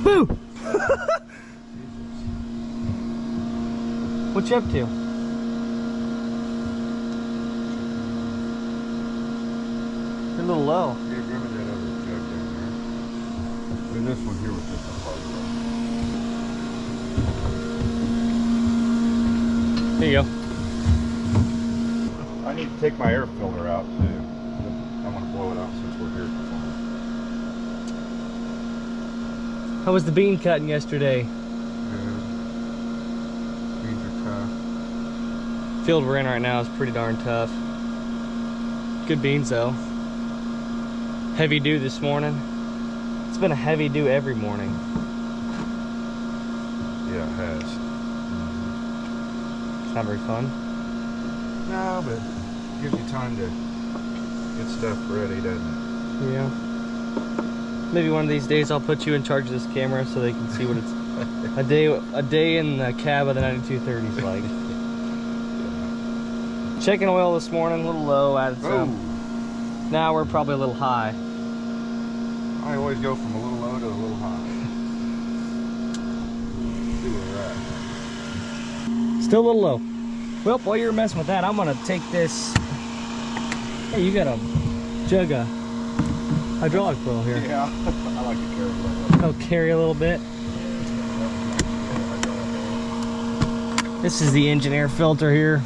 Boo! What you up to? You're a little low. Yeah, grab me that other jug down there. And this one here was just a hard one. There you go. I need to take my air filter out too. I want to blow it out since we're here. How was the bean cutting yesterday? Good. Beans are tough. Field we're in right now is pretty darn tough. Good beans though. Heavy dew this morning. It's been a heavy dew every morning. Yeah, it has. It's not very fun. No, but it gives you time to get stuff ready, doesn't it? Yeah. Maybe one of these days I'll put you in charge of this camera so they can see what it's a day in the cab of the 9230's like. Checking oil this morning, a little low, added some. Now we're probably a little high. I always go from a little low to a little high. See where we're at. Still a little low. Well, while you're messing with that, I'm gonna take this. Hey, you got a jug of hydraulic oil here. Yeah, I like to carry a little. I'll carry a little bit. This is the engine air filter here.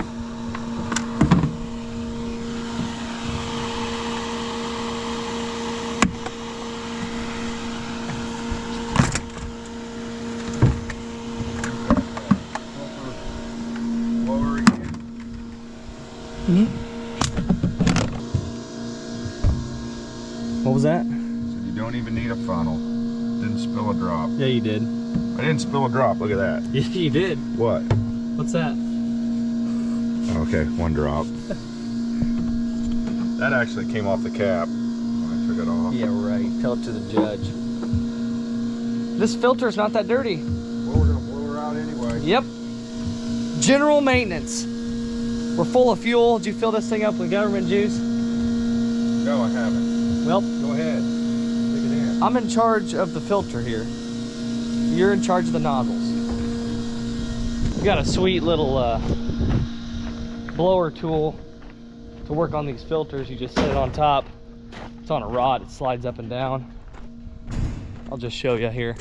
What was that? So you don't even need a funnel. Didn't spill a drop. Yeah, you did. I didn't spill a drop. Look at that. You did. What? What's that? Okay, one drop. That actually came off the cap when I took it off. Yeah, right. Tell it to the judge. This filter's not that dirty. Well, we're gonna blow her out anyway. Yep. General maintenance. We're full of fuel. Did you fill this thing up with government juice? No, I haven't. Well, go ahead. Stick it in. I'm in charge of the filter here. You're in charge of the nozzles. We got a sweet little blower tool to work on these filters. You just set it on top. It's on a rod. It slides up and down. I'll just show you here.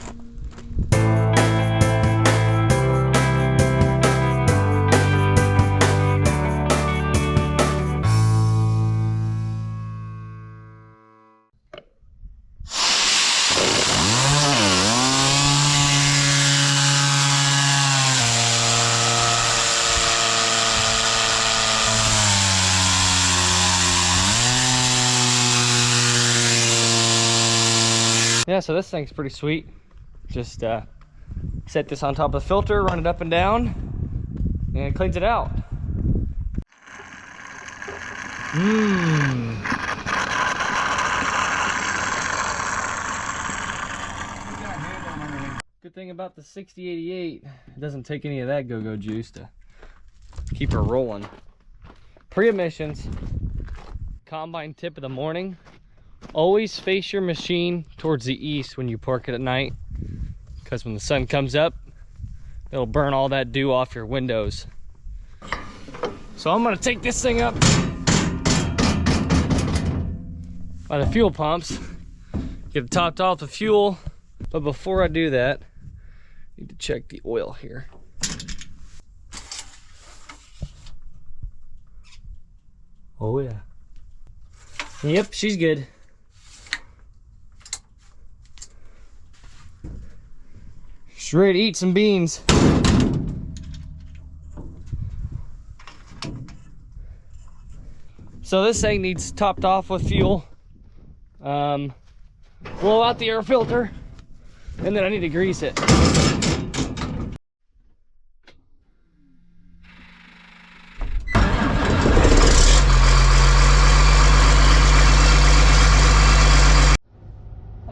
Yeah, so this thing's pretty sweet. Just set this on top of the filter, run it up and down, and it cleans it out. Good thing about the 6088, it doesn't take any of that go-go juice to keep her rolling. Pre-emissions, combine tip of the morning. Always face your machine towards the east when you park it at night, because when the sun comes up, it'll burn all that dew off your windows. So I'm gonna take this thing up by the fuel pumps, get it topped off with fuel. But before I do that, I need to check the oil here. Oh yeah. Yep, she's good. She's ready to eat some beans. So this thing needs topped off with fuel. Blow out the air filter, and then I need to grease it. I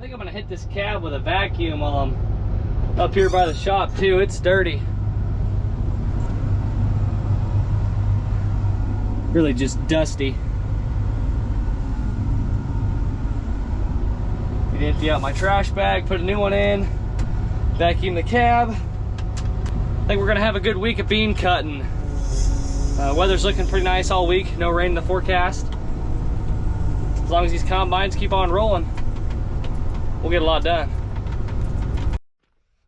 think I'm gonna hit this cab with a vacuum while I'm up here by the shop too. It's dirty. Really just dusty. Need to empty out my trash bag, put a new one in. Vacuum the cab. I think we're gonna have a good week of bean cutting. Weather's looking pretty nice all week. No rain in the forecast. As long as these combines keep on rolling, we'll get a lot done.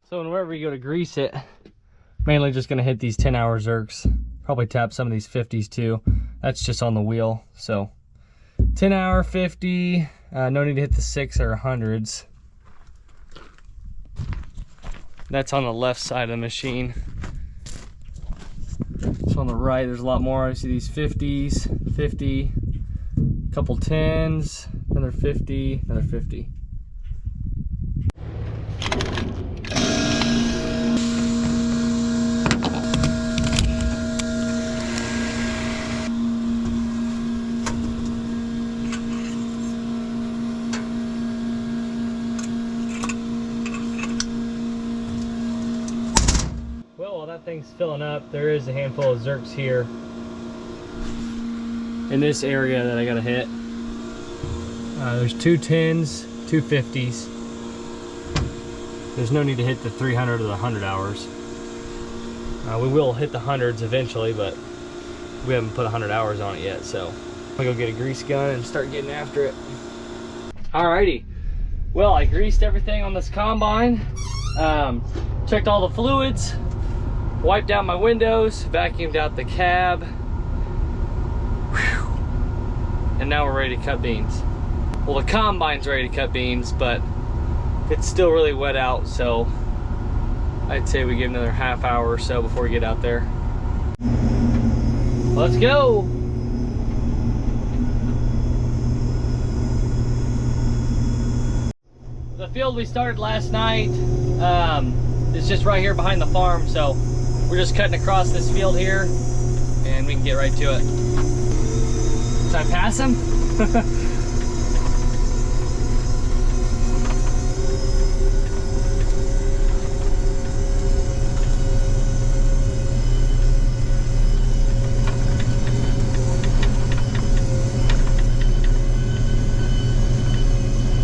So whenever you go to grease it, mainly just gonna hit these 10-hour Zerks. Probably tap some of these 50s too. That's just on the wheel. So 10-hour, 50, no need to hit the 6 or 100s. That's on the left side of the machine. So on the right, there's a lot more. I see these 50s, 50, a couple 10s, another 50, another 50. Well, while that thing's filling up, there is a handful of Zerks here in this area that I gotta hit. There's 2 10s, 2 50s. There's no need to hit the 300 or the 100 hours. We will hit the 100s eventually, but we haven't put 100 hours on it yet, so I'm gonna go get a grease gun and start getting after it. Alrighty. Well, I greased everything on this combine, checked all the fluids, wiped down my windows, vacuumed out the cab. Whew. And now we're ready to cut beans. Well, the combine's ready to cut beans, but it's still really wet out, so I'd say we give another half hour or so before we get out there. Let's go! The field we started last night is just right here behind the farm, so we're just cutting across this field here and we can get right to it. Should I pass him?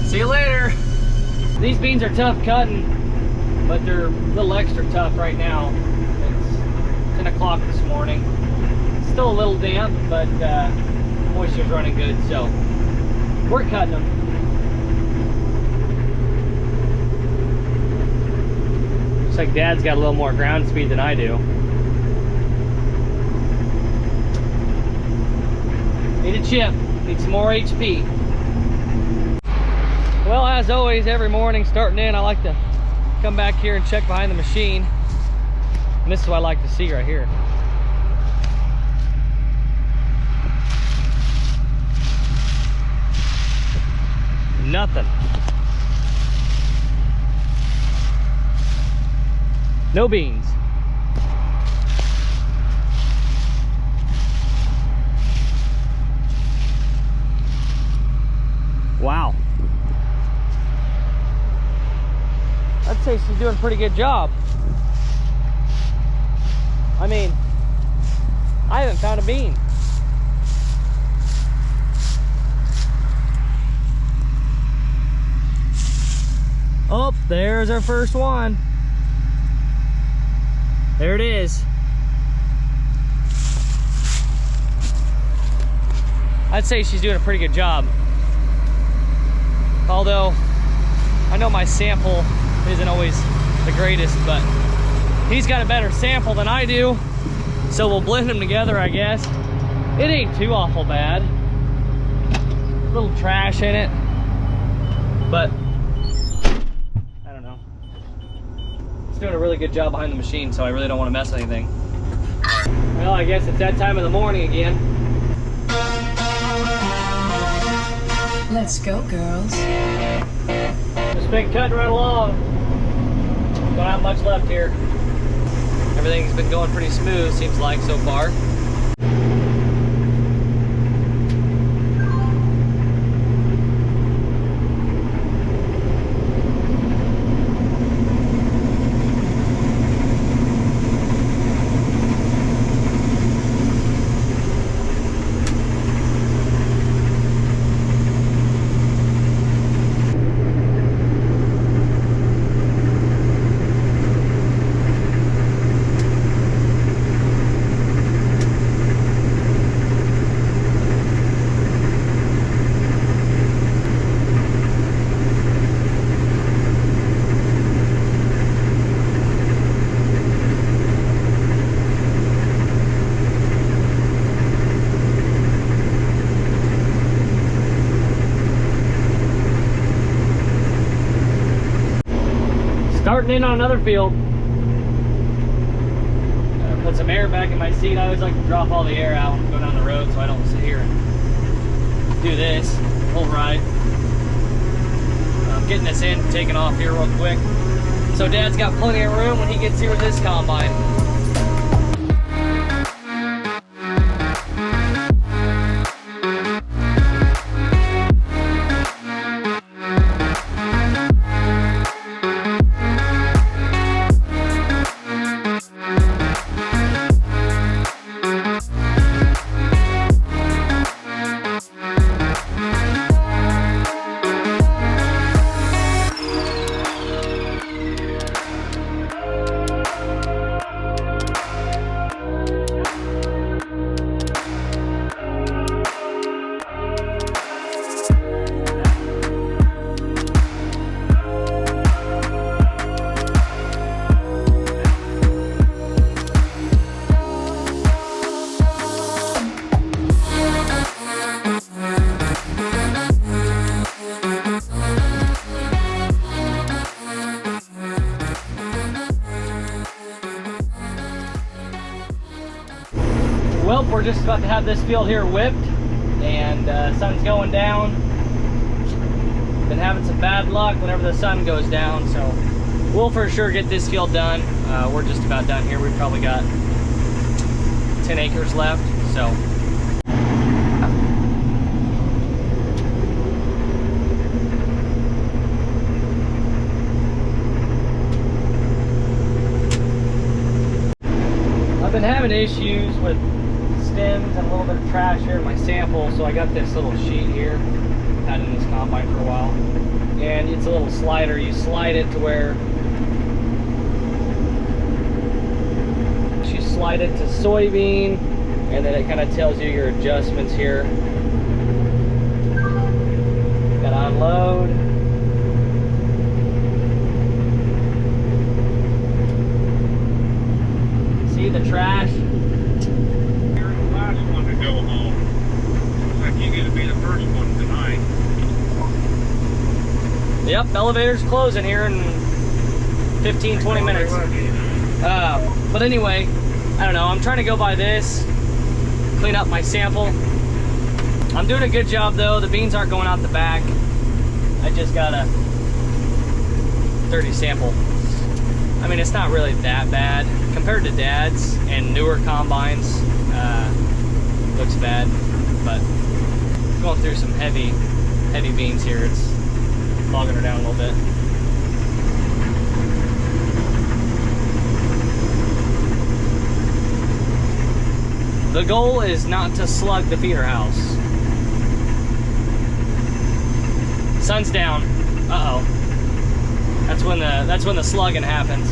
See you later. These beans are tough cutting, but they're a little extra tough right now. It's 10 o'clock this morning. It's still a little damp, but moisture's running good, so we're cutting them. Looks like Dad's got a little more ground speed than I do. Need a chip, need some more HP. Well, as always, every morning starting in, I like to come back here and check behind the machine. And this is what I like to see right here. Nothing. No beans. Wow. I'd say she's doing a pretty good job. I mean, I haven't found a bean. Oh, there's our first one. There it is. I'd say she's doing a pretty good job. Although, I know my sample isn't always the greatest, but he's got a better sample than I do, so we'll blend them together, I guess. It ain't too awful bad. A little trash in it, but I don't know. It's doing a really good job behind the machine, so I really don't want to mess with anything. Well, I guess it's that time of the morning again. Let's go, girls. Just been cutting right along. Don't have much left here. Everything's been going pretty smooth, seems like, so far. Starting in on another field. Put some air back in my seat. I always like to drop all the air out and go down the road so I don't sit here and do this whole ride. I'm getting this in, taking off here real quick. So Dad's got plenty of room when he gets here with this combine. Well, we're just about to have this field here whipped, and sun's going down. Been having some bad luck whenever the sun goes down, so we'll for sure get this field done. We're just about done here. We've probably got 10 acres left, so. I've been having issues with stems and a little bit of trash here in my sample, so I got this little sheet here, had in this combine for a while, and it's a little slider. You slide it to where you slide it to soybean, and then it kind of tells you your adjustments here. Gotta unload. See the trash? Go home. Looks like you get to be the first one tonight. Yep, elevator's closing here in 15-20 minutes. But anyway, I don't know, I'm trying to go by this, clean up my sample. I'm doing a good job though. The beans aren't going out the back. I just got a dirty sample. I mean, it's not really that bad compared to Dad's and newer combines. Looks bad, but going through some heavy beans here. It's bogging her down a little bit. The goal is not to slug the feeder house. Sun's down. Uh-oh. That's when the slugging happens.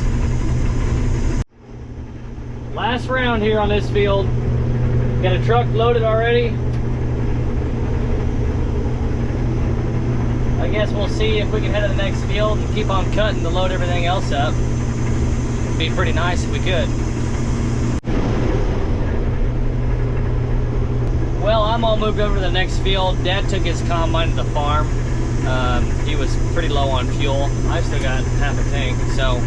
Last round here on this field. Got a truck loaded already. I guess we'll see if we can head to the next field and keep on cutting to load everything else up. It'd be pretty nice if we could. Well, I'm all moved over to the next field. Dad took his combine to the farm. He was pretty low on fuel. I've still got half a tank, so.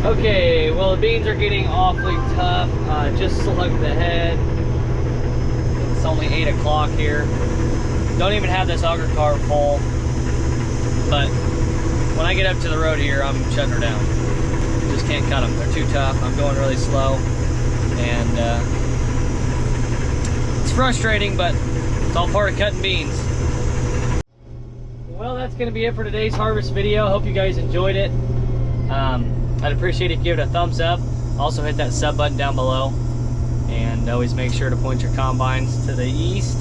Okay, well the beans are getting awfully tough. Just slugged the head. It's only 8 o'clock here. Don't even have this auger car full. But when I get up to the road here, I'm shutting her down. Just can't cut them, they're too tough. I'm going really slow. And it's frustrating, but it's all part of cutting beans. Well, that's gonna be it for today's harvest video. Hope you guys enjoyed it. I'd appreciate it if you give it a thumbs up. Also hit that sub button down below. And always make sure to point your combines to the east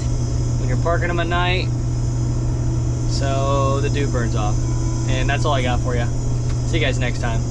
when you're parking them at night, so the dew burns off. And that's all I got for you. See you guys next time.